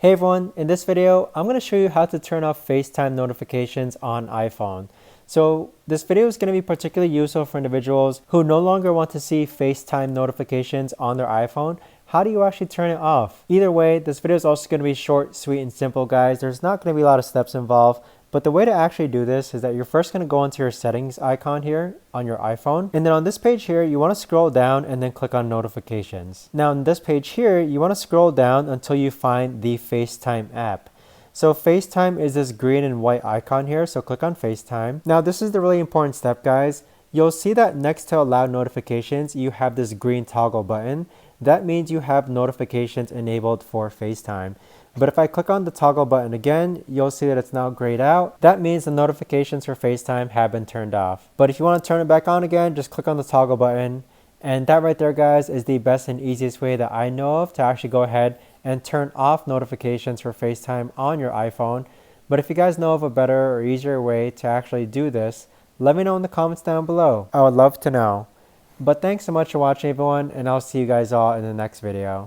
Hey everyone, in this video, I'm going to show you how to turn off FaceTime notifications on iPhone. So this video is going to be particularly useful for individuals who no longer want to see FaceTime notifications on their iPhone. How do you actually turn it off? Either way, this video is also going to be short, sweet, and simple, guys. There's not going to be a lot of steps involved. But the way to actually do this is that you're first going to go into your settings icon here on your iPhone. And then on this page here, you want to scroll down and then click on notifications. Now on this page here, you want to scroll down until you find the FaceTime app. So FaceTime is this green and white icon here. So click on FaceTime. Now this is the really important step, guys. You'll see that next to allow notifications, you have this green toggle button. That means you have notifications enabled for FaceTime. But if I click on the toggle button again, you'll see that it's now grayed out. That means the notifications for FaceTime have been turned off. But if you want to turn it back on again, just click on the toggle button. And that right there, guys, is the best and easiest way that I know of to actually go ahead and turn off notifications for FaceTime on your iPhone. But if you guys know of a better or easier way to actually do this, let me know in the comments down below. I would love to know. But thanks so much for watching, everyone, and I'll see you guys all in the next video.